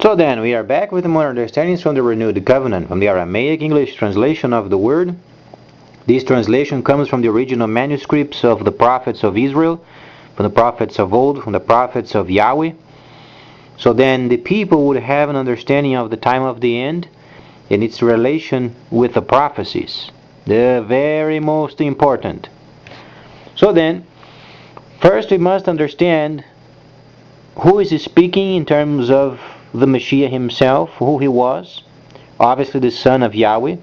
So then, we are back with more understandings from the Renewed Covenant, from the Aramaic English translation of the Word. This translation comes from the original manuscripts of the prophets of Israel, from the prophets of old, from the prophets of Yahweh. So then the people would have an understanding of the time of the end and its relation with the prophecies. The very most important. So then, first we must understand who is speaking in terms of the Messiah himself, who he was. Obviously the son of Yahweh,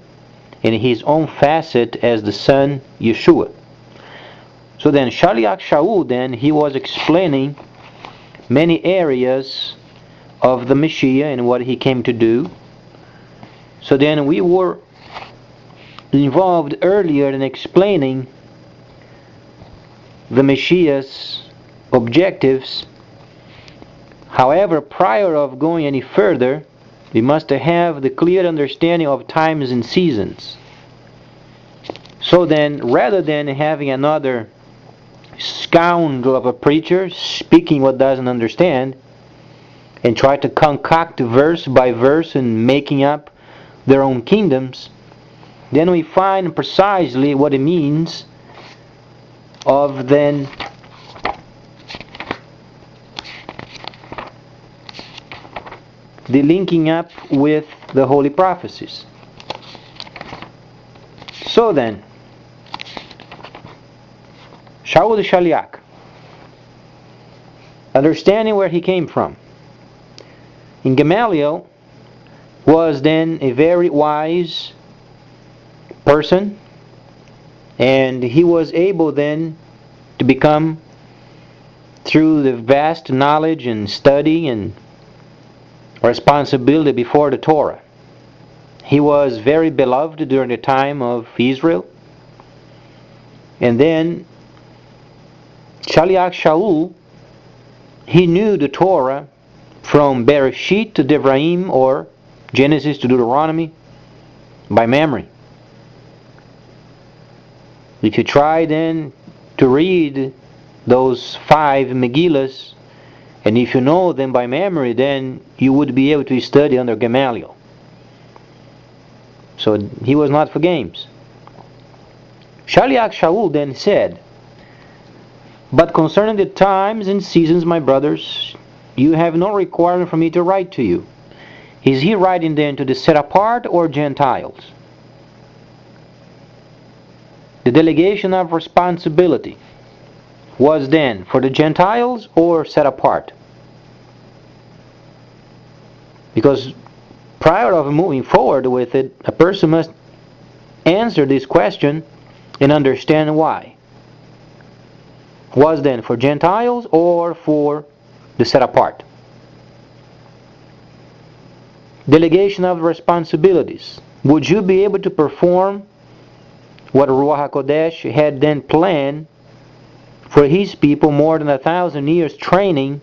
in his own facet as the son Yeshua. So then Shaliach Shaul, then, he was explaining many areas of the Messiah and what he came to do. So then we were involved earlier in explaining the Messiah's objectives. However, prior of going any further, we must have the clear understanding of times and seasons. So then, rather than having another scoundrel of a preacher speaking what doesn't understand and try to concoct verse by verse and making up their own kingdoms, then we find precisely what it means of then the linking up with the holy prophecies. So then, Shaul the Shaliach, understanding where he came from. And Gamaliel was then a very wise person, and he was able then to become, through the vast knowledge and study and responsibility before the Torah, he was very beloved during the time of Israel. And then Shaliach Shaul, he knew the Torah from Bereshit to Devarim, or Genesis to Deuteronomy, by memory. If you try then to read those 5 Megillas, and if you know them by memory, then you would be able to study under Gamaliel. So he was not for games. Shaliach Shaul then said, "But concerning the times and seasons, my brothers, you have no requirement for me to write to you." Is he writing then to the set apart or Gentiles? The delegation of responsibility was then for the Gentiles or set apart? Because prior of moving forward with it, a person must answer this question and understand why. Was then for Gentiles or for the set apart? Delegation of responsibilities. Would you be able to perform what Ruach HaKodesh had then planned for his people more than 1,000 years training?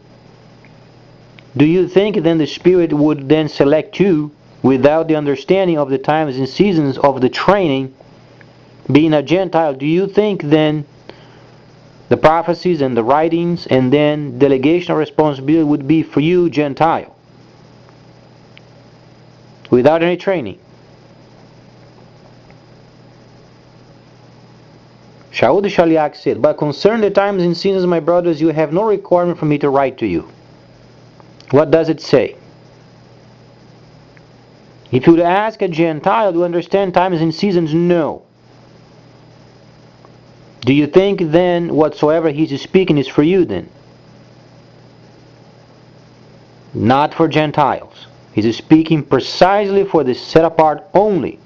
Do you think then the Spirit would then select you without the understanding of the times and seasons of the training, being a Gentile? Do you think then the prophecies and the writings and then delegation of responsibility would be for you, Gentile, without any training? Shaul the Shaliach said, "But concerning the times and seasons, my brothers, you have no requirement for me to write to you." What does it say? If you would ask a Gentile to understand times and seasons, no. Do you think then whatsoever he's speaking is for you then? Not for Gentiles. He's speaking precisely for the set apart only.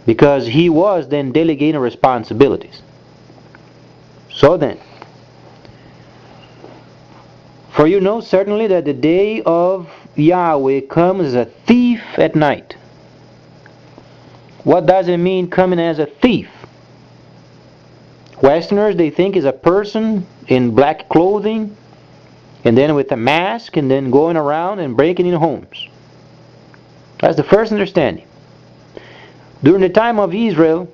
Because he was then delegating responsibilities. So then, for you know certainly that the day of Yahweh comes as a thief at night. What does it mean coming as a thief? Westerners, they think is a person in black clothing and then with a mask and then going around and breaking in homes. That's the first understanding. During the time of Israel,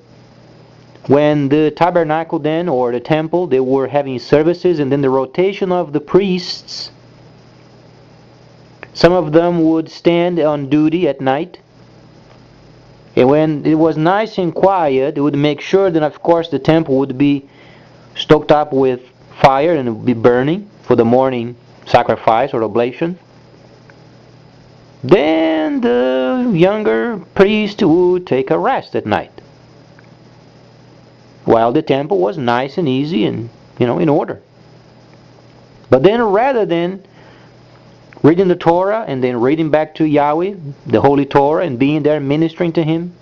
when the tabernacle then, or the temple, they were having services, and then the rotation of the priests Some of them would stand on duty at night. And when it was nice and quiet, they would make sure that, of course, the temple would be stoked up with fire and it would be burning for the morning sacrifice or oblation. Then the younger priest would take a rest at night, while the temple was nice and easy and, in order. But then rather than reading the Torah and then reading back to Yahweh, the Holy Torah, and being there ministering to Him,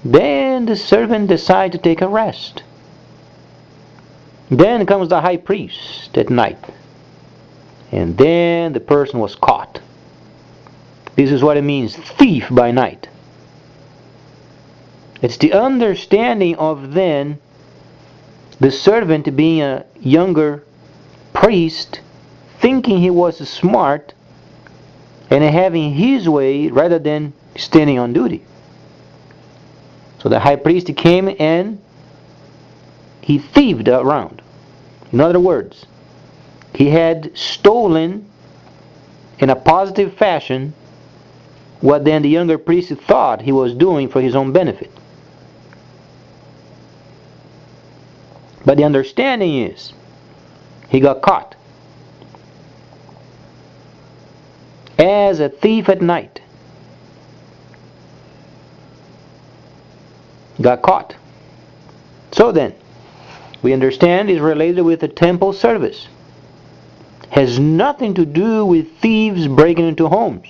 then the servant decides to take a rest. Then comes the high priest at night. And then the person was caught. This is what it means, thief by night. It's the understanding of then the servant being a younger priest, thinking he was smart and having his way rather than standing on duty. So the high priest came and he thieved around. In other words, he had stolen in a positive fashion what then the younger priest thought he was doing for his own benefit. But the understanding is, he got caught as a thief at night. Got caught. So then, we understand is related with the temple service. Has nothing to do with thieves breaking into homes.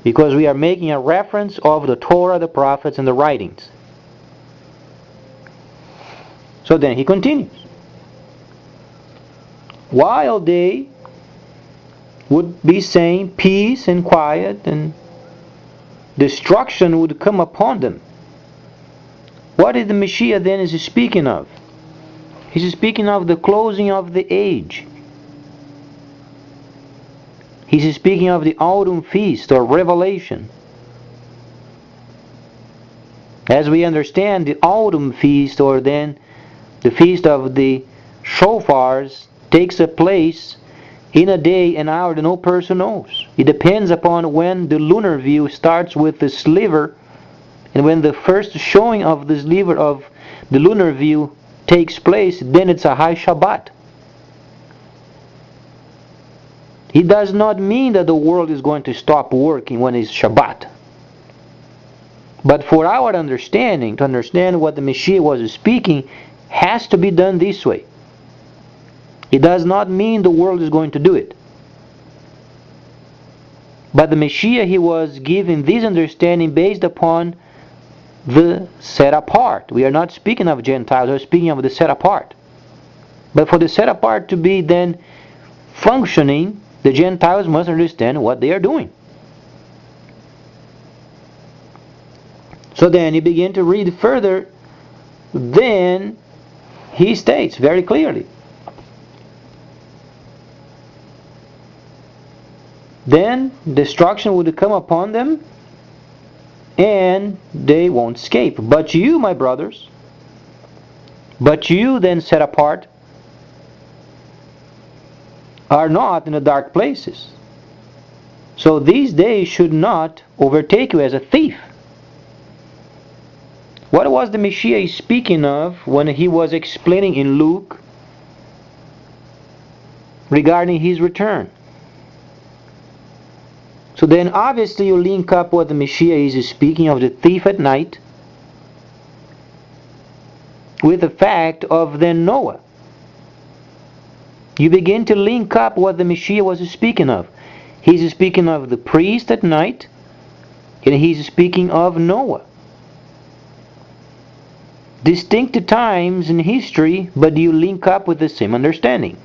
Because we are making a reference of the Torah, the prophets, and the writings. So then he continues. While they would be saying peace and quiet and destruction would come upon them. What is the Messiah then is speaking of? He's speaking of the closing of the age. He's speaking of the autumn feast or revelation. As we understand, the autumn feast or then the feast of the shofars takes a place in a day and hour that no person knows. It depends upon when the lunar view starts with the sliver, and when the first showing of the sliver of the lunar view takes place, then it's a high Shabbat. It does not mean that the world is going to stop working when it's Shabbat. But for our understanding, to understand what the Messiah was speaking, has to be done this way. It does not mean the world is going to do it. But the Messiah, he was given this understanding based upon the set apart. We are not speaking of Gentiles, we are speaking of the set apart. But for the set apart to be then functioning, the Gentiles must understand what they are doing. So then you begin to read further, then he states very clearly, then destruction would come upon them, and they won't escape. But you, my brothers, but you then set apart, are not in the dark places. So these days should not overtake you as a thief. What was the Messiah speaking of when he was explaining in Luke regarding his return? So then obviously you link up what the Messiah is speaking of the thief at night with the fact of then Noah. You begin to link up what the Messiah was speaking of. He's speaking of the priest at night, and he's speaking of Noah. Distinct times in history, but you link up with the same understanding.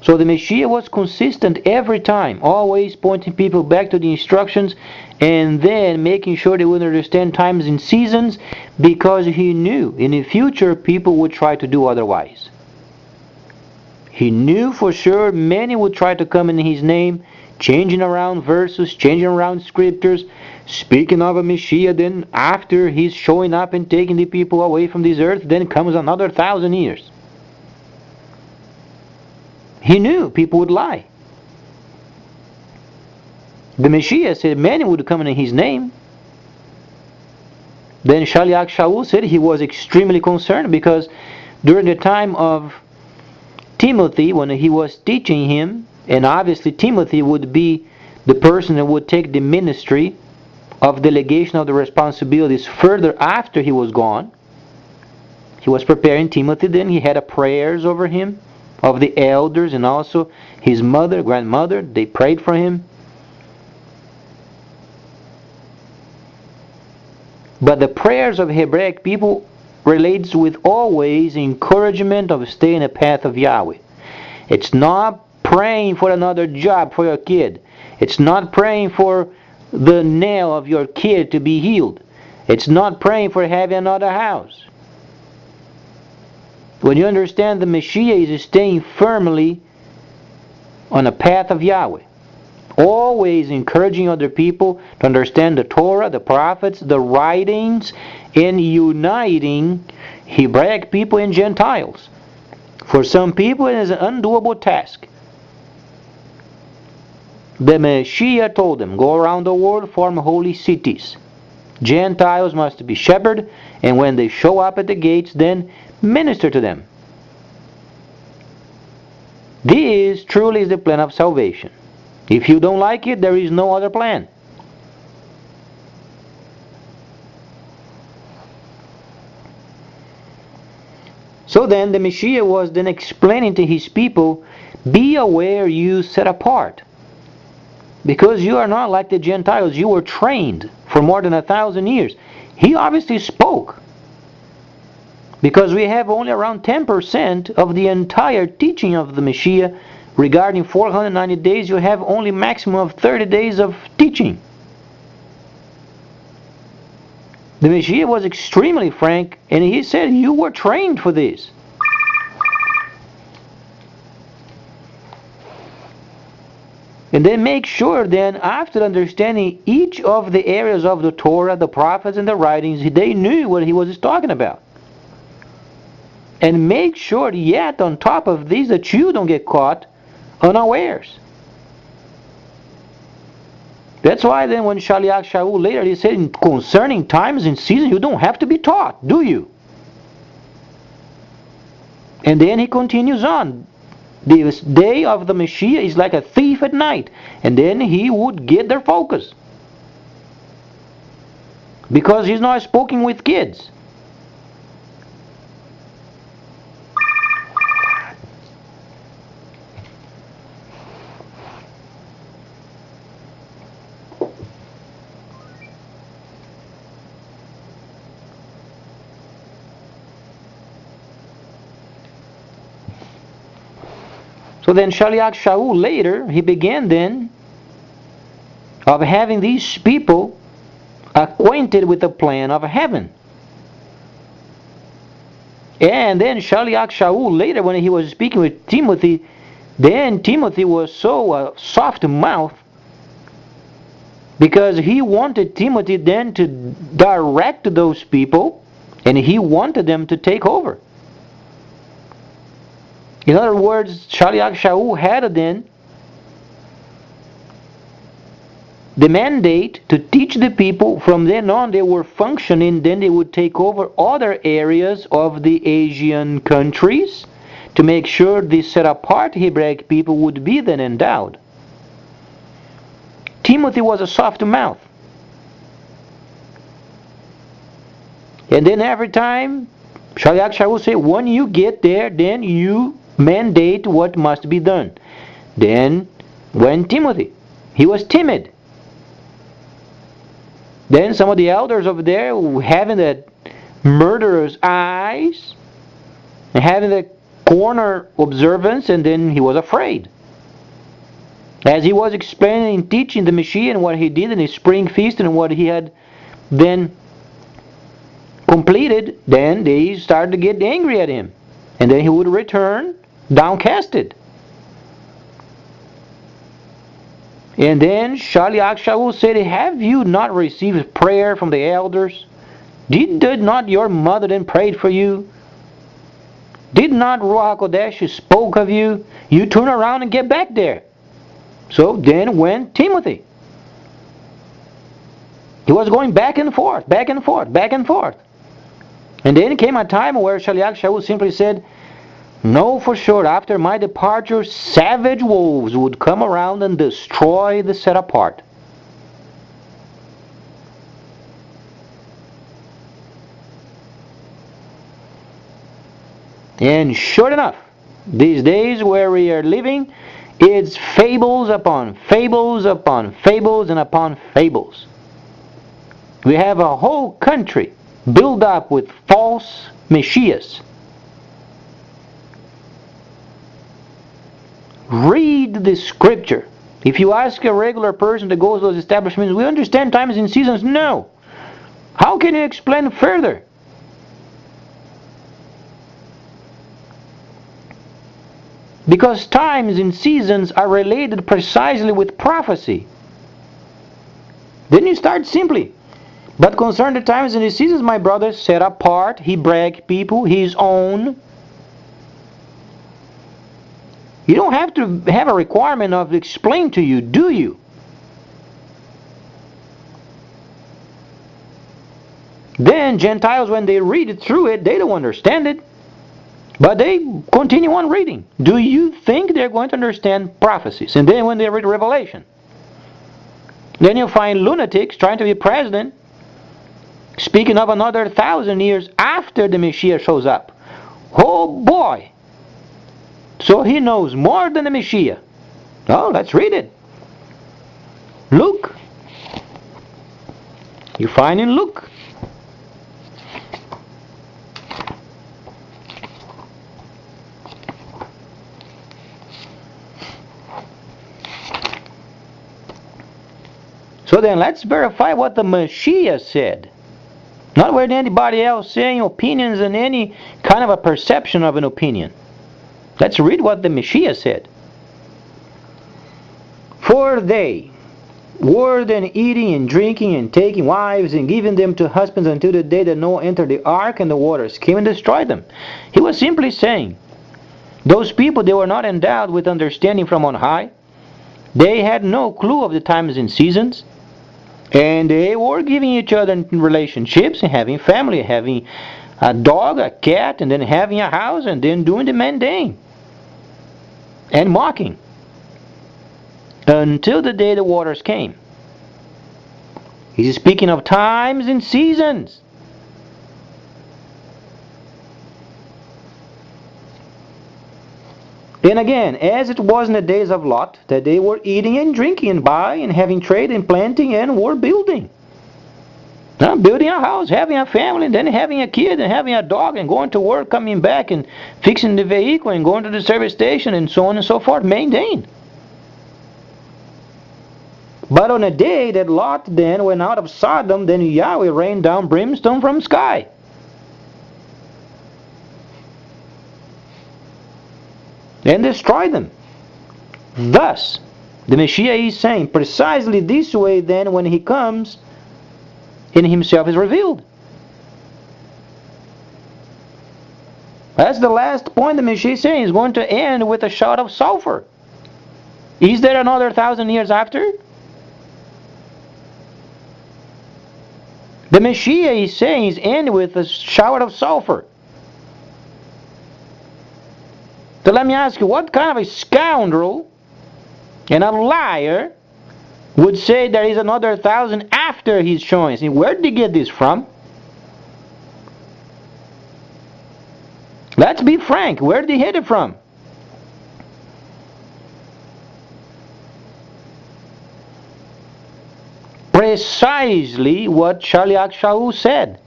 So the Messiah was consistent every time, always pointing people back to the instructions and then making sure they would understand times and seasons, because he knew in the future people would try to do otherwise. He knew for sure many would try to come in his name, changing around verses, changing around scriptures, speaking of a Messiah, then after he's showing up and taking the people away from this earth, then comes another 1,000 years. He knew people would lie. The Messiah said many would come in his name. Then Shaliach Shaul said he was extremely concerned because during the time of Timothy, when he was teaching him, and obviously Timothy would be the person that would take the ministry of delegation of the responsibilities further after he was gone. He was preparing Timothy then. He had a prayers over him of the elders and also his mother, grandmother. They prayed for him. But the prayers of Hebraic people relates with always encouragement of staying in the path of Yahweh. It's not praying for another job for your kid. It's not praying for the nail of your kid to be healed. It's not praying for having another house. When you understand the Messiah is staying firmly on the path of Yahweh, always encouraging other people to understand the Torah, the prophets, the writings, and uniting Hebraic people and Gentiles. For some people it is an undoable task. The Messiah told them, go around the world, form holy cities. Gentiles must be shepherded, and when they show up at the gates, then minister to them. This truly is the plan of salvation. If you don't like it, there is no other plan. So then the Messiah was then explaining to his people, be aware you set apart. Because you are not like the Gentiles, you were trained for more than 1,000 years. He obviously spoke. Because we have only around 10% of the entire teaching of the Messiah. Regarding 490 days, you have only maximum of 30 days of teaching. The Messiah was extremely frank, and he said, you were trained for this. And then make sure then, after understanding each of the areas of the Torah, the prophets, and the writings, they knew what he was talking about. And make sure yet on top of these that you don't get caught unawares. That's why then when Shaliach Shaul later he said concerning times and seasons you don't have to be taught, do you? And then he continues on. The day of the Messiah is like a thief at night. And then he would get their focus. Because he's not speaking with kids. So then Shaliach Shaul later, he began then of having these people acquainted with the plan of heaven. And then Shaliach Shaul later, when he was speaking with Timothy, then Timothy was so soft mouth because he wanted Timothy then to direct those people and he wanted them to take over. In other words, Shaliach Shaul had then the mandate to teach the people. From then on they were functioning, then they would take over other areas of the Asian countries to make sure the set apart Hebraic people would be then endowed. Timothy was a soft mouth. And then every time Shaliach Shaul said, when you get there, then you mandate what must be done. Then when Timothy, he was timid. Then some of the elders over there having the murderer's eyes and having the corner observance, and then he was afraid. As he was explaining and teaching the Messiah and what he did in his spring feast and what he had then completed, then they started to get angry at him. And then he would return downcasted. And then Shaliach Shaul said, have you not received prayer from the elders? Did not your mother then pray for you? Did not Ruach HaKodesh spoke of you? You turn around and get back there. So then went Timothy. He was going back and forth, back and forth, back and forth. And then came a time where Shaliach Shaul simply said, "Know for sure, after my departure, savage wolves would come around and destroy the set apart." And sure enough, these days where we are living, it's fables upon fables upon fables and upon fables. We have a whole country built up with false messiahs. Read the scripture. If you ask a regular person that goes to those establishments, we understand times and seasons. No. How can you explain further? Because times and seasons are related precisely with prophecy. Then you start simply. But concerning the times and the seasons, my brothers, set apart, Hebraic people, his own. You don't have to have a requirement of explain to you, do you? Then Gentiles, when they read it through it, they don't understand it. But they continue on reading. Do you think they're going to understand prophecies? And then when they read Revelation, then you find lunatics trying to be president, speaking of another 1,000 years after the Messiah shows up. Oh boy! So he knows more than the Messiah. Oh, let's read it. Luke. You find in Luke. So then let's verify what the Messiah said. Not what anybody else saying opinions and any kind of a perception of an opinion. Let's read what the Messiah said. For they were then eating and drinking and taking wives and giving them to husbands until the day that Noah entered the ark and the waters came and destroyed them. He was simply saying, those people, they were not endowed with understanding from on high. They had no clue of the times and seasons. And they were giving each other relationships and having family, having a dog, a cat, and then having a house, and then doing the mundane. And mocking. Until the day the waters came. He's speaking of times and seasons. And again, as it was in the days of Lot, that they were eating and drinking and buying and having trade and planting and were building. Building a house, having a family, and then having a kid and having a dog and going to work, coming back and fixing the vehicle and going to the service station and so on and so forth, maintained. But on a day that Lot then went out of Sodom, then Yahweh rained down brimstone from sky. And destroyed them. Thus, the Messiah is saying precisely this way then when he comes, in himself is revealed. That's the last point the Messiah is saying. Is going to end with a shout of sulfur. Is there another 1,000 years after? The Messiah is saying is end with a shout of sulfur. So let me ask you, what kind of a scoundrel and a liar would say there is another 1,000 after he's showing? See, where did he get this from? Let's be frank. Where did he get it from? Precisely what Shaliach Shaul said.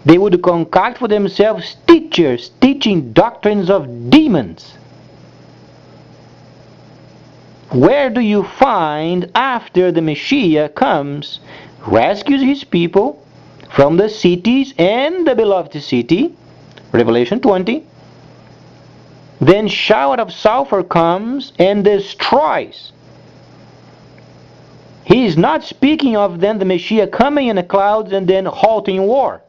They would concoct for themselves teachers teaching doctrines of demons. Where do you find after the Messiah comes, rescues his people from the cities and the beloved city, Revelation 20, then shower of sulfur comes and destroys. He is not speaking of then the Messiah coming in the clouds and then halting war.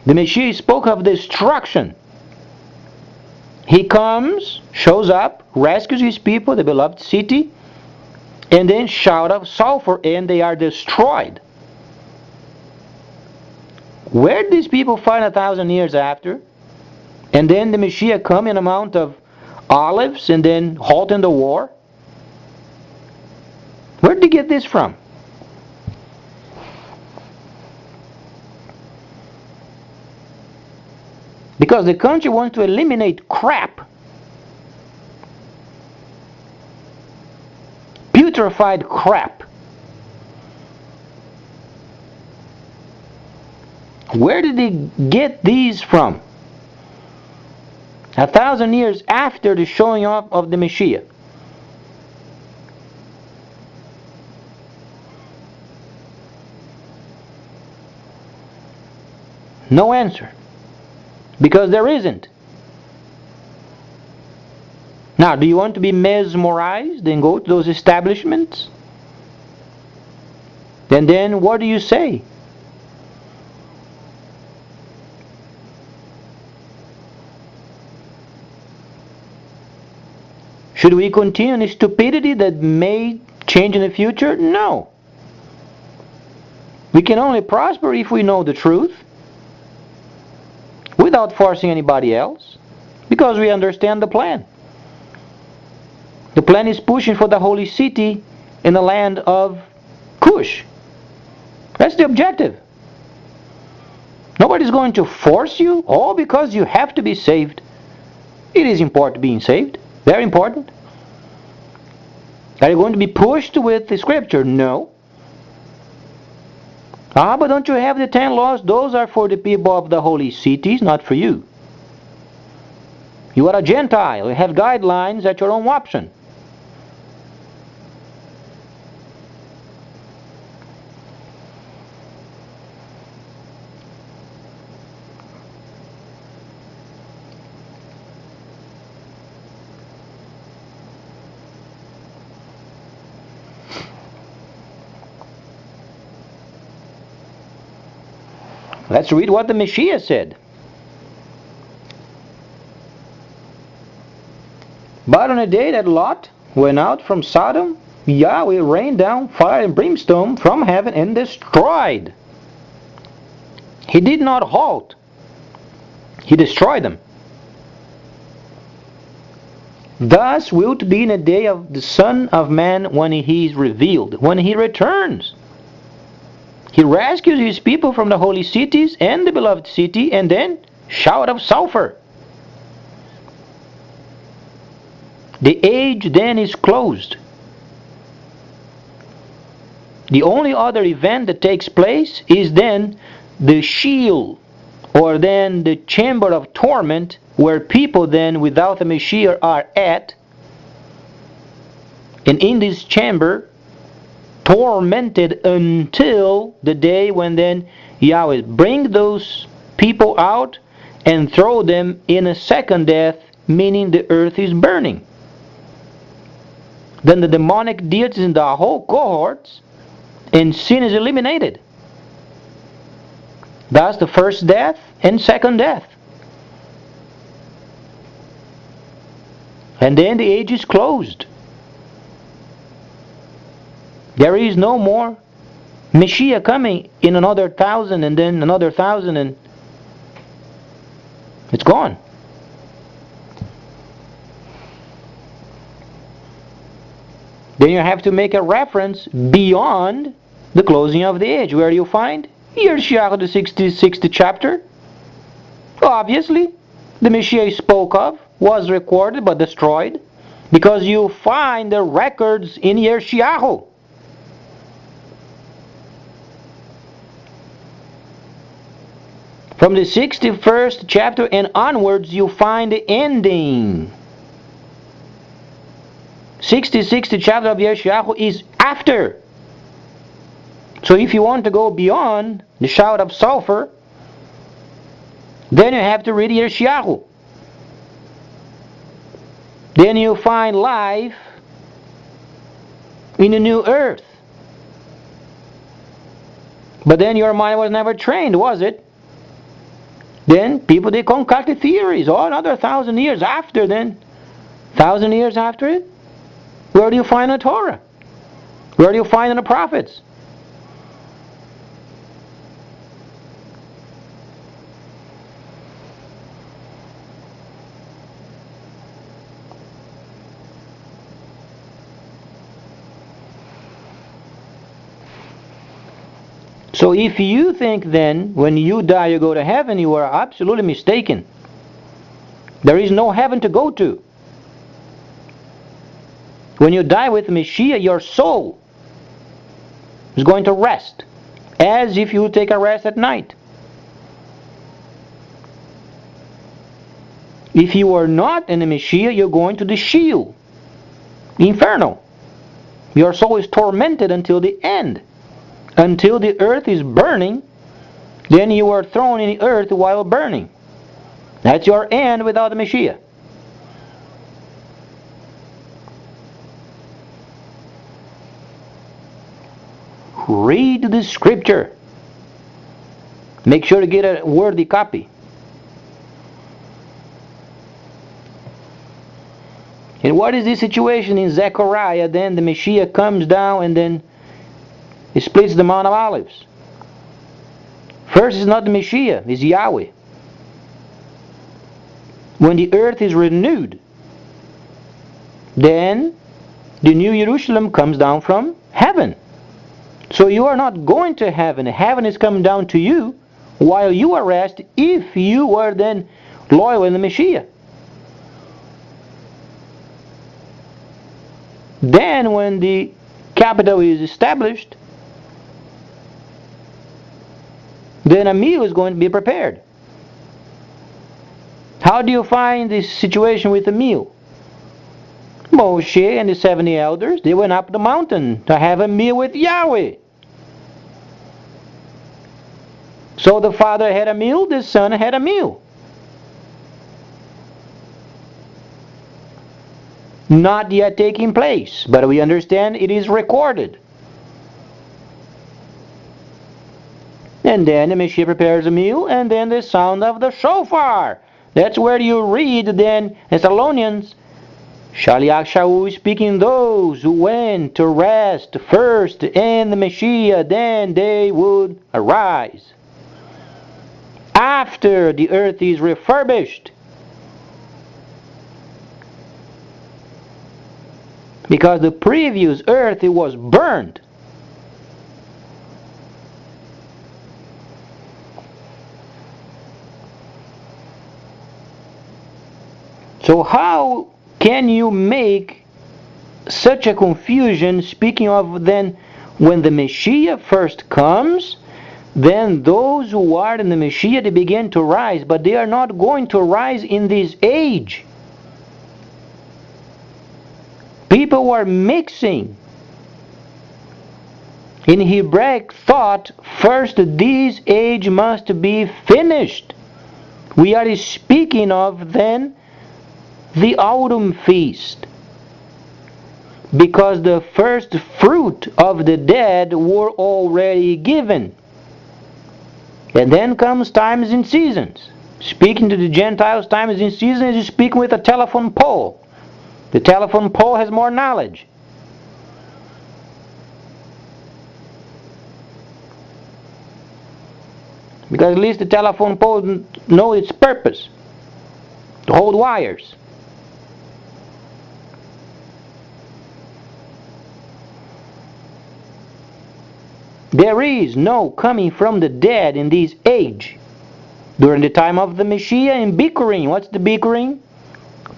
The Messiah spoke of destruction. He comes, shows up, rescues his people, the beloved city, and then shout of sulfur, and they are destroyed. Where did these people find 1,000 years after? And then the Messiah come in a mount of olives and then halt in the war? Where did he get this from? Because the country wants to eliminate crap. Putrefied crap. Where did they get these from? 1,000 years after the showing up of the Messiah. No answer. Because there isn't. Now, do you want to be mesmerized and go to those establishments? And then what do you say? Should we continue in stupidity that may change in the future? No. We can only prosper if we know the truth without forcing anybody else, because we understand the plan. The plan is pushing for the holy city in the land of Cush. That's the objective. Nobody's going to force you, all because you have to be saved. It is important being saved. Very important. Are you going to be pushed with the scripture? No. But don't you have the 10 laws? Those are for the people of the holy cities, not for you. You are a Gentile. You have guidelines at your own option. Let's read what the Messiah said. But on a day that Lot went out from Sodom, Yahweh rained down fire and brimstone from heaven and destroyed. He did not halt. He destroyed them. Thus will it be in the day of the Son of Man when he is revealed, when he returns. He rescues his people from the holy cities and the beloved city, and then shout of sulfur. The age then is closed. The only other event that takes place is then the Sheol, or then the chamber of torment, where people then without the Messiah are at. And in this chamber, tormented until the day when then Yahweh bring those people out and throw them in a second death, meaning the earth is burning. Then the demonic deities in the whole cohorts, and sin is eliminated. That's the first death and second death. And then the age is closed. There is no more Messiah coming in another 1,000 and then another 1,000, and it's gone. Then you have to make a reference beyond the closing of the age. Where do you find? Yirmiyahu, the 66th chapter. Obviously, the Messiah spoke of was recorded but destroyed, because you find the records in Yirmiyahu. From the 61st chapter and onwards, you find the ending. 66th chapter of Yirmiyahu is after. So if you want to go beyond the shout of sulfur, then you have to read Yirmiyahu. Then you find life in a new earth. But then your mind was never trained, was it? Then people, they concocted theories. Oh, another 1,000 years after then. 1,000 years after it? Where do you find the Torah? Where do you find the prophets? So if you think then, when you die you go to heaven, you are absolutely mistaken. There is no heaven to go to. When you die with Mashiach, your soul is going to rest, as if you take a rest at night. If you are not in the Mashiach, you're going to the Sheol, Inferno. Your soul is tormented until the end. Until the earth is burning, then you are thrown in the earth while burning. That's your end without the Mashiach. Read the scripture. Make sure to get a worthy copy. And what is the situation in Zechariah? Then the Mashiach comes down and then he splits the Mount of Olives. First, it's not the Mashiach, it's Yahweh. When the earth is renewed, then the New Jerusalem comes down from heaven. So you are not going to heaven. Heaven is coming down to you while you are rest, if you are then loyal in the Mashiach. Then when the capital is established, then a meal is going to be prepared. How do you find this situation with the meal? Moshe and the 70 elders, they went up the mountain to have a meal with Yahweh. So the Father had a meal, the Son had a meal. Not yet taking place, but we understand it is recorded. And then the Messiah prepares a meal, and then the sound of the shofar. That's where you read then Thessalonians, Shaliach Shaul speaking those who went to rest first in the Messiah, then they would arise. After the earth is refurbished. Because the previous earth, it was burned. So how can you make such a confusion, speaking of then when the Messiah first comes, then those who are in the Messiah, they begin to rise, but they are not going to rise in this age. People are mixing. In Hebraic thought, first this age must be finished. We are speaking of then the autumn feast, because the first fruit of the dead were already given. And then comes times and seasons. Speaking to the Gentiles, times and seasons is speaking with a telephone pole. The telephone pole has more knowledge. Because at least the telephone pole knows its purpose, to hold wires. There is no coming from the dead in this age. During the time of the Messiah in Bikurim. What's the Bikurim?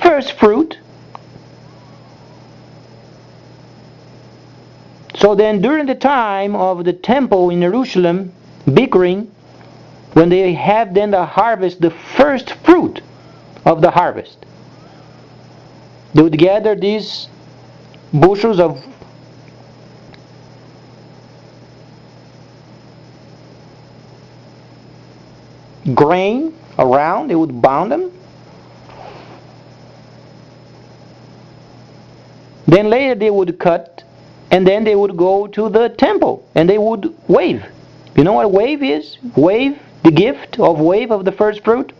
First fruit. So then during the time of the temple in Jerusalem, Bikurim, when they have then the harvest, the first fruit of the harvest, they would gather these bushels of grain around, they would bound them. Then later they would cut, and then they would go to the temple and they would wave. You know what a wave is? Wave the gift of wave of the first fruit?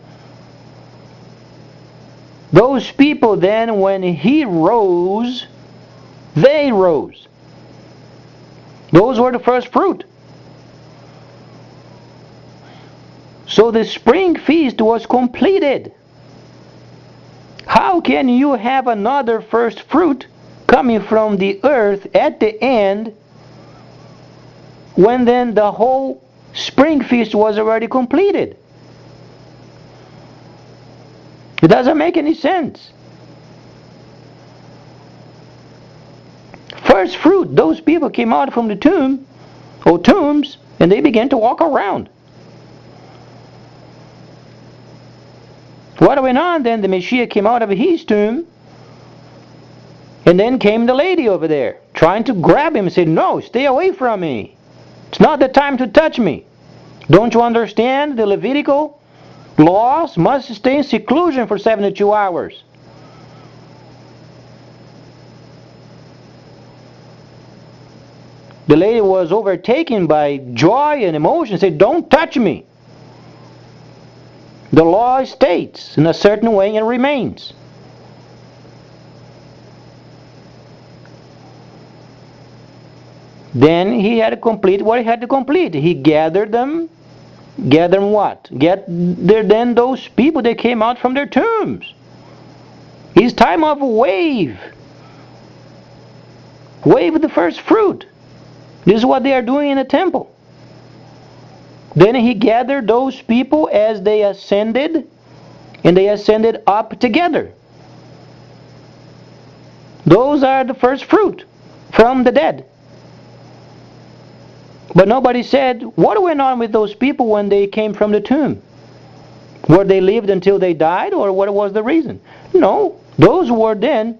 Those people then, when he rose, they rose. Those were the first fruit. So the spring feast was completed. How can you have another first fruit coming from the earth at the end when then the whole spring feast was already completed? It doesn't make any sense. First fruit, those people came out from the tomb or tombs and they began to walk around. What went on then? The Messiah came out of his tomb, and then came the lady over there trying to grab him and said, "No, stay away from me. It's not the time to touch me. Don't you understand? The Levitical laws must stay in seclusion for 72 hours. The lady was overtaken by joy and emotion and said, "Don't touch me. The law states in a certain way and remains." Then he had to complete what he had to complete. He gathered them. Gather what? Gather then those people that came out from their tombs. It's time of wave. Wave the first fruit. This is what they are doing in the temple. Then he gathered those people as they ascended, and they ascended up together. Those are the first fruit from the dead. But nobody said, what went on with those people when they came from the tomb? Were they lived until they died, or what was the reason? No, those were then,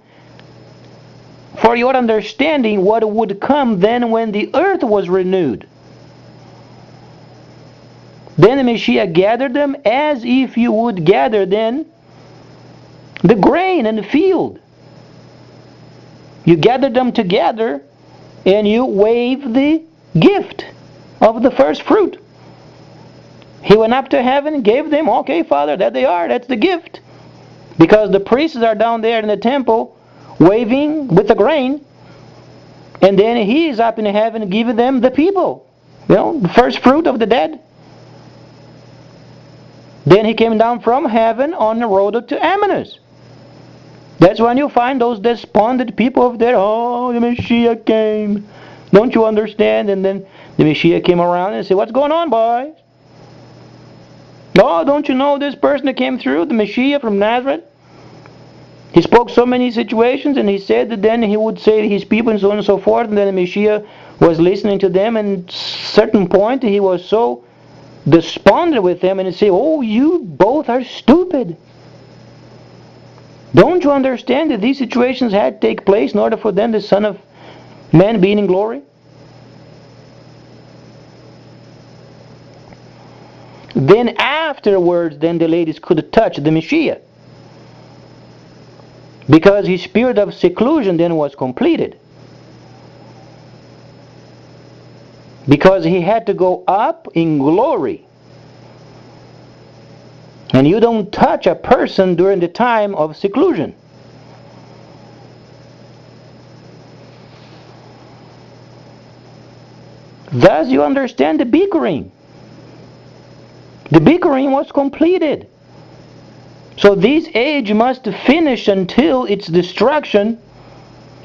for your understanding, what would come then when the earth was renewed. Then the Messiah gathered them as if you would gather then the grain in the field. You gathered them together and you wave the gift of the first fruit. He went up to heaven and gave them, "Okay, Father, that they are, that's the gift." Because the priests are down there in the temple waving with the grain, and then he is up in heaven giving them the people, the first fruit of the dead. Then he came down from heaven on the road to Emmaus. That's when you find those despondent people over there. "Oh, the Messiah came. Don't you understand?" And then the Messiah came around and said, "What's going on, boys? Oh, don't you know this person that came through, the Messiah from Nazareth? He spoke so many situations, and he said that then he would say to his people and so on and so forth." And then the Messiah was listening to them, and at a certain point he was so despondent with them, and he said, "Oh, you both are stupid. Don't you understand that these situations had to take place in order for then the Son of Man being in glory?" Then afterwards, then the ladies could touch the Messiah, because his period of seclusion then was completed. Because he had to go up in glory. And you don't touch a person during the time of seclusion. Thus you understand the bickering. The bickering was completed. So this age must finish until its destruction,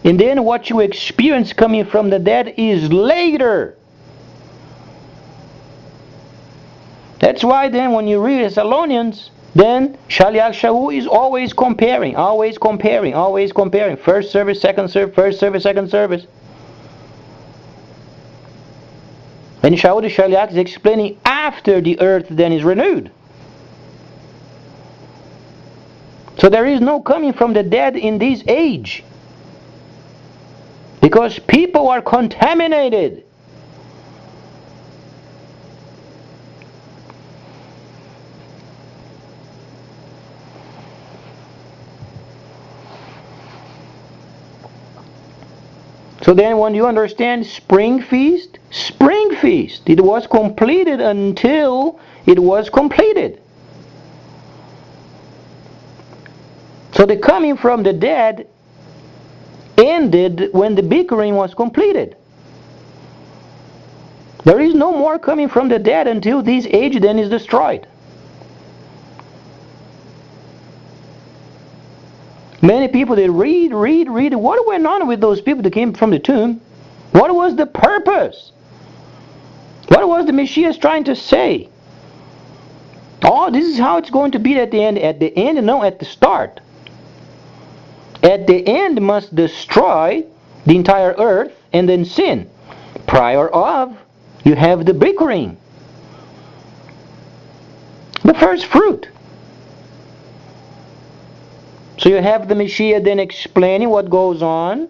and then what you experience coming from the dead is later. That's why then when you read Thessalonians, then Shaliach Shaul is always comparing, always comparing, always comparing. First service, second service, first service, second service. And Shaul the Shaliach is explaining after the earth then is renewed. So there is no coming from the dead in this age, because people are contaminated. So then when you understand spring feast, it was completed until it was completed. So the coming from the dead ended when the bickering was completed. There is no more coming from the dead until this age then is destroyed. Many people, they read. What went on with those people that came from the tomb? What was the purpose? What was the Messiah trying to say? Oh, this is how it's going to be at the end. At the end, no, at the start. At the end must destroy the entire earth and then sin. Prior of, you have the bickering. The first fruit. So you have the Messiah then explaining what goes on,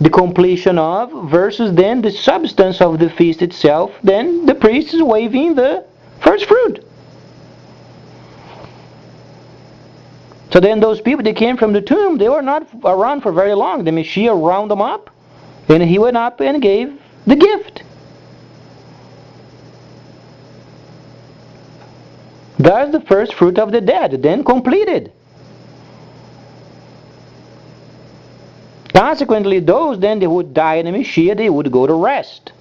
the completion of, versus then the substance of the feast itself. Then the priest is waving the first fruit. So then those people that came from the tomb, they were not around for very long. The Messiah rounded them up, and he went up and gave the gift. Thus the first fruit of the dead, then completed. Consequently, those then that would die in the Messiah, they would go to rest.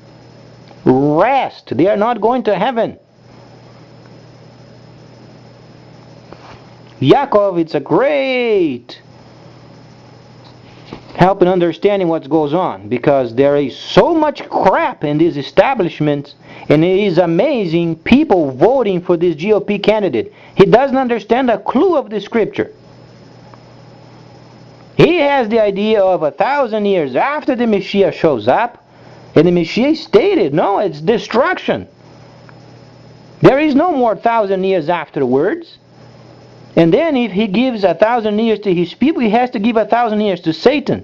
Rest. They are not going to heaven. Yaakov, it's a great help in understanding what goes on, because there is so much crap in these establishments, and it is amazing people voting for this GOP candidate. He doesn't understand a clue of the scripture. He has the idea of 1,000 years after the Messiah shows up, and the Messiah stated, no, it's destruction. There is no more 1,000 years afterwards. And then if he gives 1,000 years to his people, he has to give 1,000 years to Satan.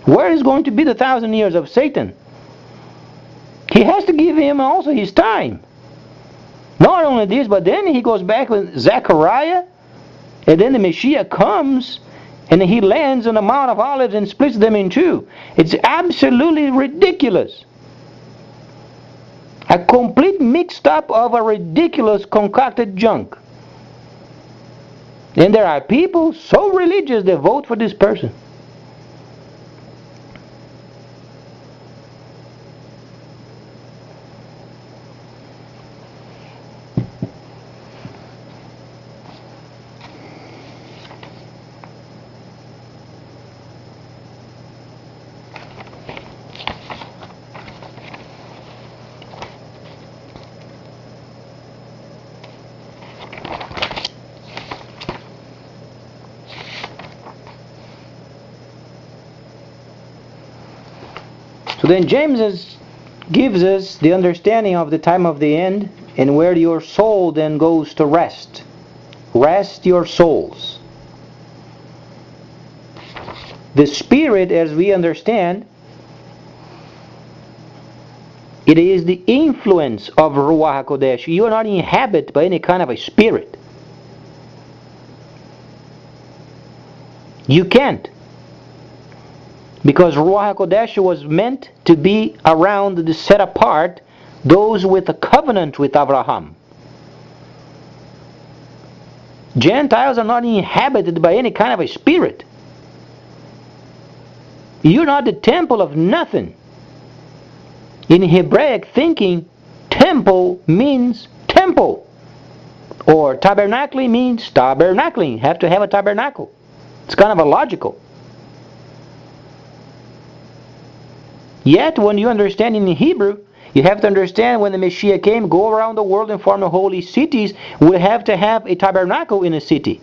Where is going to be the 1,000 years of Satan? He has to give him also his time. Not only this, but then he goes back with Zechariah, and then the Messiah comes, and he lands on the Mount of Olives and splits them in two. It's absolutely ridiculous. A complete mixed up of a ridiculous concocted junk. And there are people so religious they vote for this person. So then James gives us the understanding of the time of the end, and where your soul then goes to rest. Rest your souls. The spirit, as we understand, it is the influence of Ruach HaKodesh. You are not inhabited by any kind of a spirit. You can't. Because Ruach HaKodesh was meant to be around the set apart, those with a covenant with Abraham. Gentiles are not inhabited by any kind of a spirit. You're not the temple of nothing. In Hebraic thinking, temple means temple. Or tabernacling means tabernacling. You have to have a tabernacle. It's kind of illogical. Yet, when you understand in Hebrew, you have to understand when the Messiah came, go around the world and form the holy cities, we have to have a tabernacle in a city.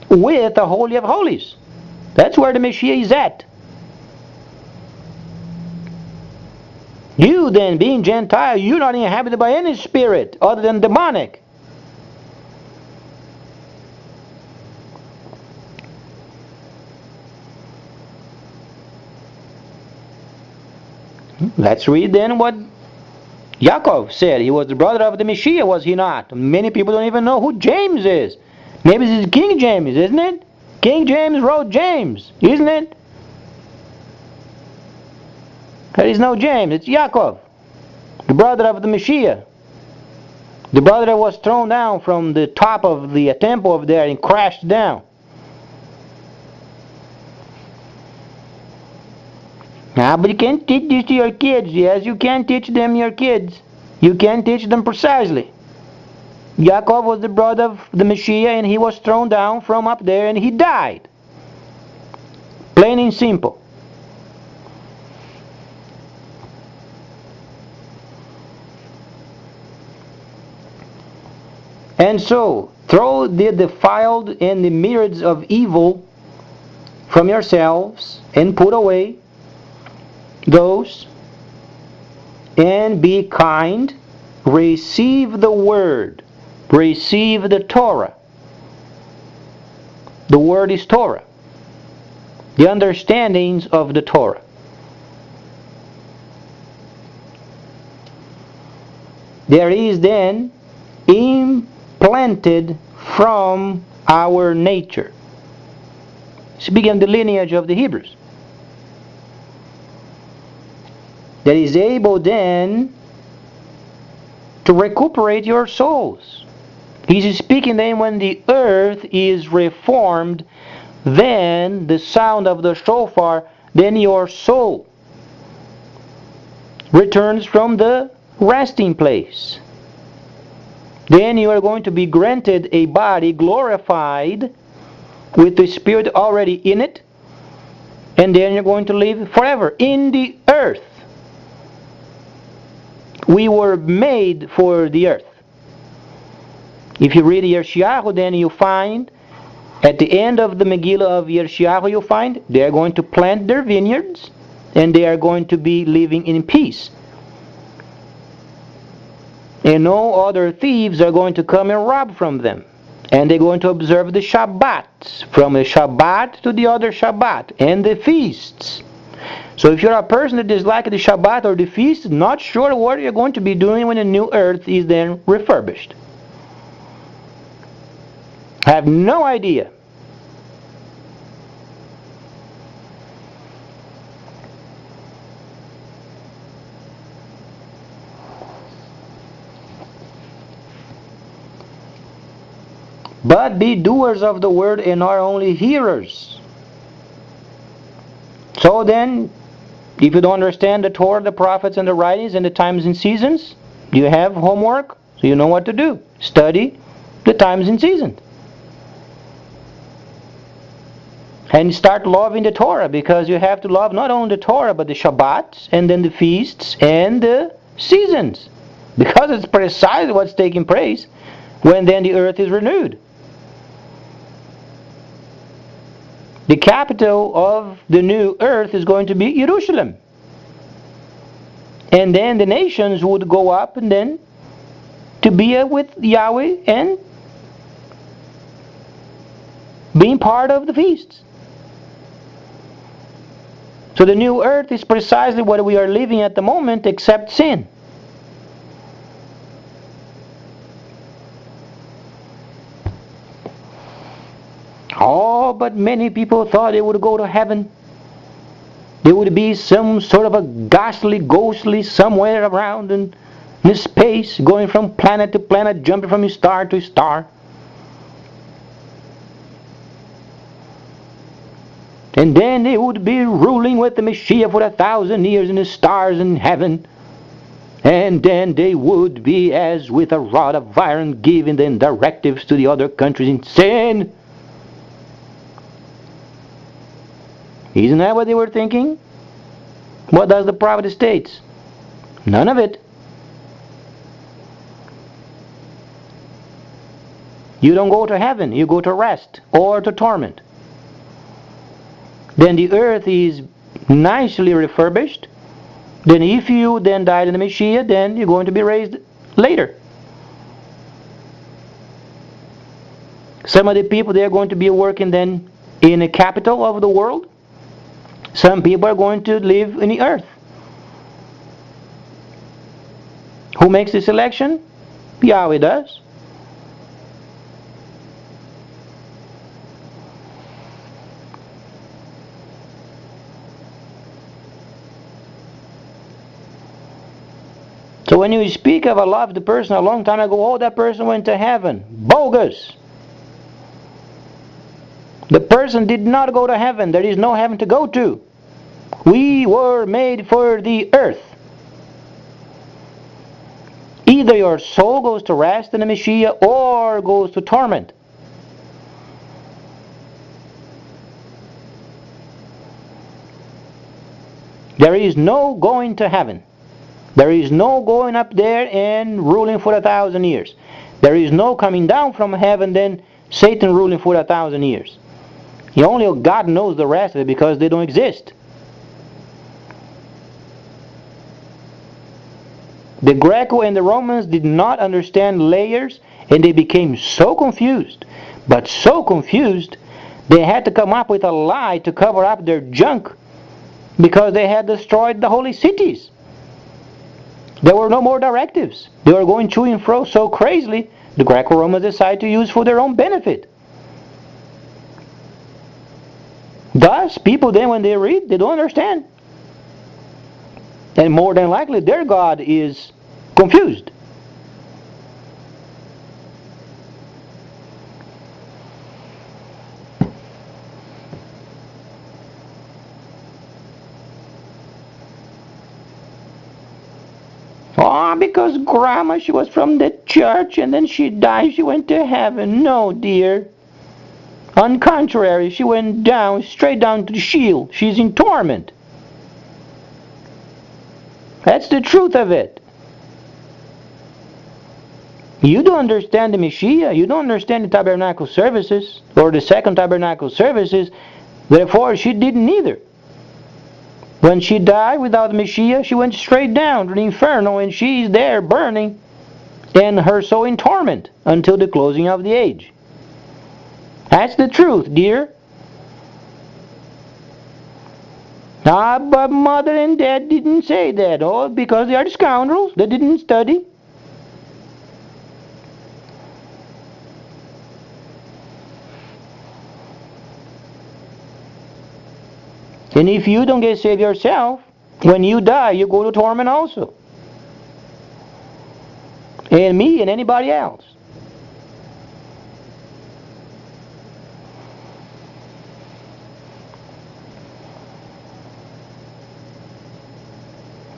With the Holy of Holies. That's where the Messiah is at. You then, being Gentile, you're not inhabited by any spirit other than demonic. Let's read then what Yaakov said. He was the brother of the Messiah, was he not? Many people don't even know who James is. Maybe this is King James, isn't it? King James wrote James, isn't it? There is no James, it's Yaakov, the brother of the Messiah. The brother that was thrown down from the top of the temple over there and crashed down. But you can't teach this to your kids. Yes, you can teach them your kids. You can teach them precisely. Yaakov was the brother of the Messiah, and he was thrown down from up there and he died. Plain and simple. And so, throw the defiled and the myriads of evil from yourselves and put away those, and be kind. Receive the word. Receive the Torah. The word is Torah. The understandings of the Torah. There is then implanted from our nature. Speaking of the lineage of the Hebrews. That is able then to recuperate your souls. He's speaking then when the earth is reformed, then the sound of the shofar, then your soul returns from the resting place. Then you are going to be granted a body glorified with the Spirit already in it, and then you're going to live forever in the earth. We were made for the earth. If you read Yeshayahu, then you find at the end of the Megillah of Yeshayahu, you find they are going to plant their vineyards and they are going to be living in peace. And no other thieves are going to come and rob from them. And they're going to observe the Shabbats, from the Shabbat to the other Shabbat, and the feasts. So if you're a person that dislikes the Shabbat or the feast, not sure what you're going to be doing when the new earth is then refurbished. I have no idea. But be doers of the word and not only hearers. So then, if you don't understand the Torah, the prophets, and the writings, and the times and seasons, you have homework, so you know what to do. Study the times and seasons. And start loving the Torah, because you have to love not only the Torah, but the Shabbats, and then the feasts, and the seasons. Because it's precisely what's taking place when then the earth is renewed. The capital of the new earth is going to be Jerusalem. And then the nations would go up and then to be with Yahweh and being part of the feasts. So the new earth is precisely what we are living at the moment, except sin. Oh, but many people thought they would go to heaven. There would be some sort of a ghostly somewhere around in space, going from planet to planet, jumping from star to star. And then they would be ruling with the Messiah for 1,000 years in the stars in heaven. And then they would be, as with a rod of iron, giving them directives to the other countries in sin. Isn't that what they were thinking? What does the prophet state? None of it. You don't go to heaven, you go to rest or to torment. Then the earth is nicely refurbished. Then if you then died in the Messiah, then you're going to be raised later. Some of the people, they are going to be working then in the capital of the world. Some people are going to live in the earth. Who makes the selection? Yahweh does. So when you speak of a loved person a long time ago, oh, that person went to heaven. Bogus. The person did not go to heaven. There is no heaven to go to. We were made for the earth. Either your soul goes to rest in the Messiah or goes to torment. There is no going to heaven. There is no going up there and ruling for 1,000 years. There is no coming down from heaven, then Satan ruling for 1,000 years. Only God knows the rest of it because they don't exist. The Greco and the Romans did not understand layers, and they became so confused, but so confused, they had to come up with a lie to cover up their junk because they had destroyed the holy cities. There were no more directives. They were going to and fro so crazily, the Greco-Romans decided to use for their own benefit. Thus, people then when they read, they don't understand. And more than likely, their God is confused. Oh, because Grandma, she was from the church and then she died, she went to heaven. No, dear. On contrary, she went down, straight down to the Sheol. She's in torment. That's the truth of it. You don't understand the Messiah. You don't understand the tabernacle services or the second tabernacle services. Therefore, she didn't either. When she died without the Messiah, she went straight down to the inferno and she's there burning and her soul in torment until the closing of the age. That's the truth, dear. Ah, but mother and dad didn't say that. Oh, because they are scoundrels. They didn't study. And if you don't get saved yourself, when you die, you go to torment also. And me and anybody else.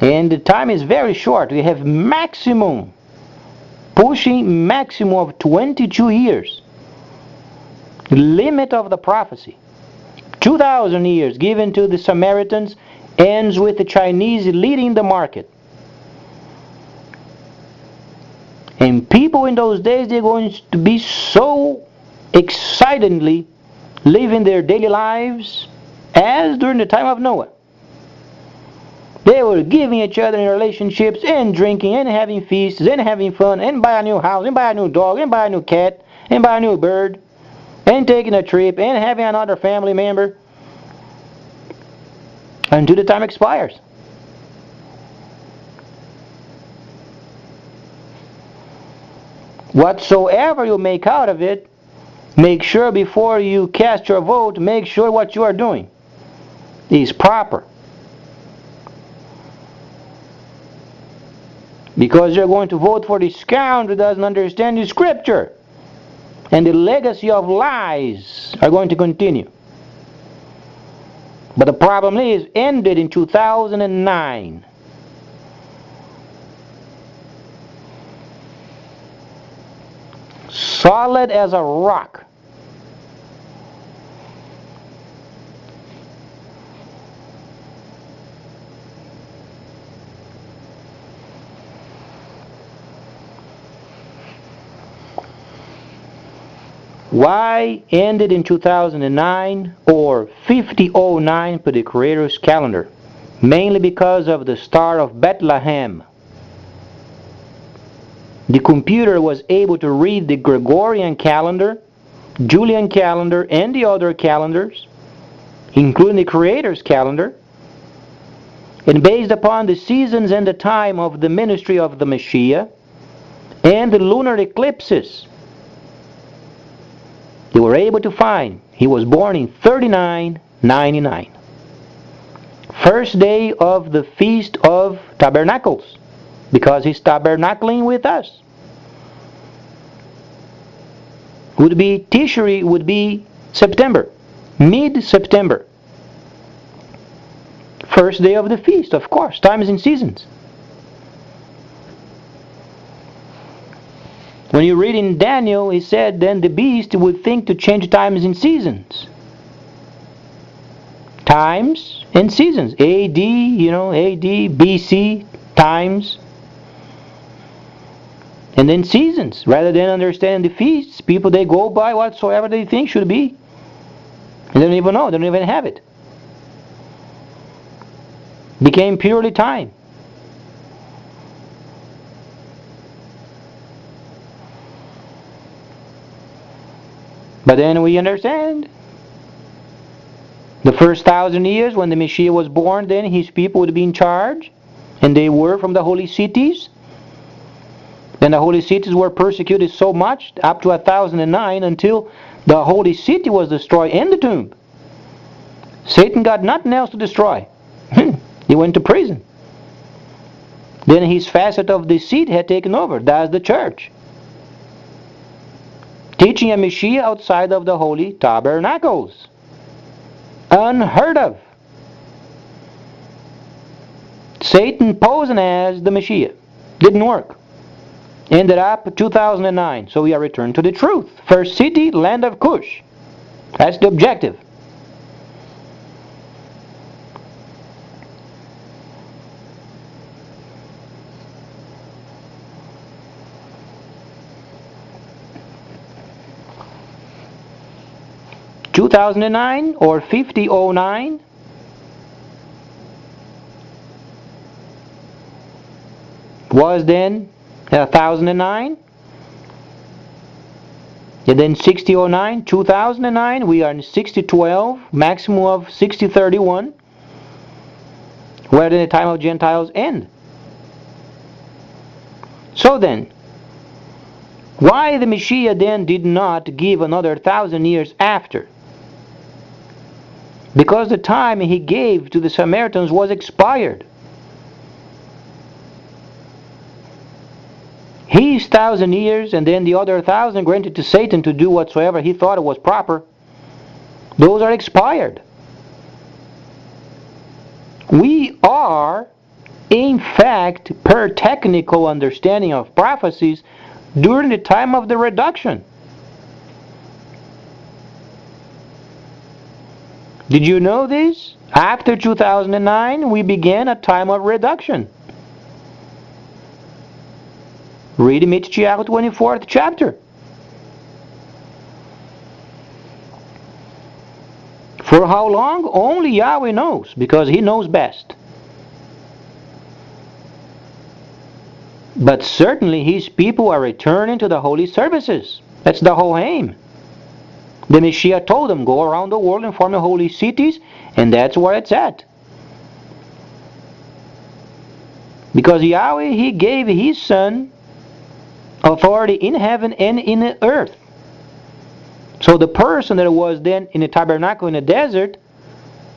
And the time is very short. We have pushing maximum of 22 years. Limit of the prophecy. 2,000 years given to the Samaritans ends with the Chinese leading the market. And people in those days, they're going to be so excitedly living their daily lives as during the time of Noah. They were giving each other in relationships and drinking and having feasts and having fun and buy a new house and buy a new dog and buy a new cat and buy a new bird and taking a trip and having another family member until the time expires. Whatsoever you make out of it, make sure before you cast your vote, make sure what you are doing is proper. Because you're going to vote for the scoundrel who doesn't understand the scripture. And the legacy of lies are going to continue. But the problem is, ended in 2009. Solid as a rock. Why ended in 2009 or 5009 per the Creator's calendar? Mainly because of the Star of Bethlehem. The computer was able to read the Gregorian calendar, Julian calendar, and the other calendars, including the Creator's calendar, and based upon the seasons and the time of the ministry of the Messiah and the lunar eclipses, they were able to find he was born in 3999. First day of the Feast of Tabernacles, because He's tabernacling with us. Would be Tishri, would be September, mid-September. First day of the feast, of course, times and seasons. When you read in Daniel, he said, then the beast would think to change times and seasons. Times and seasons. AD, AD, BC, times. And then seasons. Rather than understanding the feasts, people, they go by whatsoever they think should be. And they don't even know, they don't even have it. Became purely time. But then we understand the first 1,000 years when the Messiah was born, then his people would be in charge, and they were from the holy cities. Then the holy cities were persecuted so much, up to 1009, until the holy city was destroyed and the tomb. Satan got nothing else to destroy. He went to prison. Then his facet of deceit had taken over. That's the church. Teaching a Messiah outside of the holy tabernacles. Unheard of. Satan posing as the Messiah. Didn't work. Ended up 2009. So we are returned to the truth. First city, land of Cush. That's the objective. (2009) or 5009 was then 1009, and then 6009, 2009, we are in 6012, maximum of 6031, where then the time of Gentiles end. So then, why the Messiah then did not give another 1,000 years after? Because the time he gave to the Samaritans was expired. His 1,000 years and then the other 1,000 granted to Satan to do whatsoever he thought it was proper, those are expired. We are, in fact, per technical understanding of prophecies, during the time of the reduction. Did you know this? After 2009, we began a time of reduction. Read Mitzvah 24th chapter. For how long? Only Yahweh knows, because He knows best. But certainly His people are returning to the holy services. That's the whole aim. The Messiah told them, go around the world and form the holy cities, and that's where it's at. Because Yahweh, He gave His Son authority in heaven and in the earth. So the person that was then in the tabernacle in the desert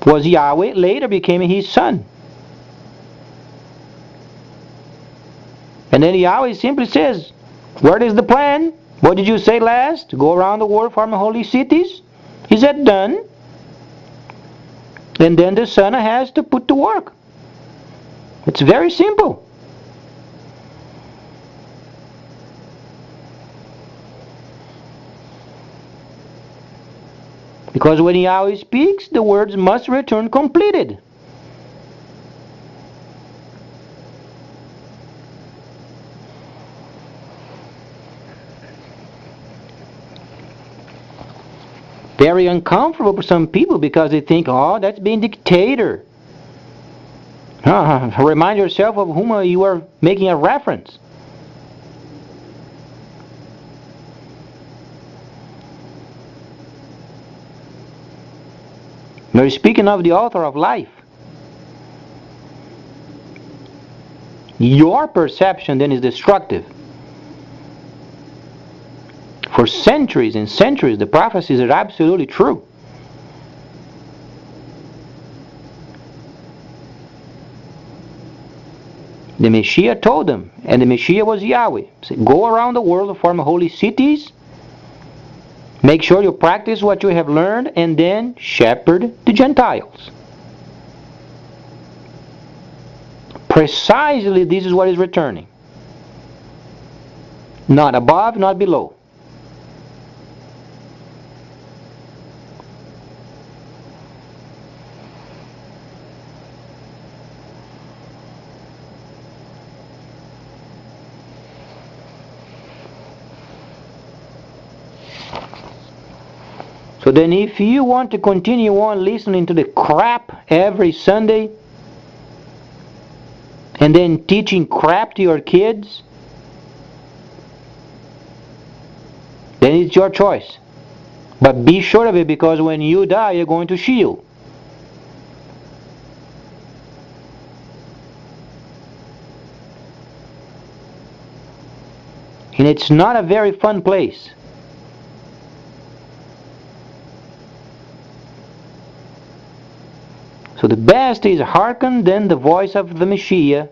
was Yahweh, later became His Son. And then Yahweh simply says, what is the plan? What did you say last? Go around the world, form holy cities? Is that done? And then the Son has to put to work. It's very simple. Because when Yahweh speaks, the words must return completed. Very uncomfortable for some people because they think, oh, that's being dictator. Remind yourself of whom you are making a reference. You're speaking of the author of life. Your perception then is destructive. For centuries and centuries, the prophecies are absolutely true. The Messiah told them, and the Messiah was Yahweh. He said, go around the world and form holy cities. Make sure you practice what you have learned, and then shepherd the Gentiles. Precisely this is what is returning. Not above, not below. So then if you want to continue on listening to the crap every Sunday, and then teaching crap to your kids, then it's your choice. But be sure of it, because when you die, you're going to Sheol. And it's not a very fun place. So the best is hearken then the voice of the Messiah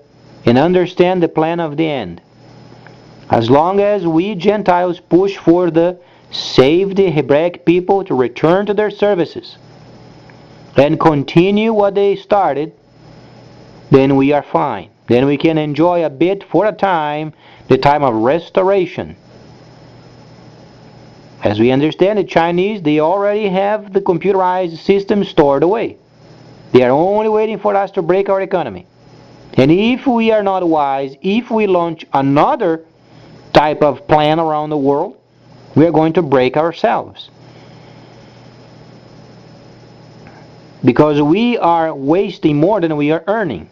and understand the plan of the end. As long as we Gentiles push for the saved Hebraic people to return to their services and continue what they started, then we are fine. Then we can enjoy a bit for a time, the time of restoration. As we understand, the Chinese, they already have the computerized system stored away. They are only waiting for us to break our economy. And if we are not wise, if we launch another type of plan around the world, we are going to break ourselves. Because we are wasting more than we are earning.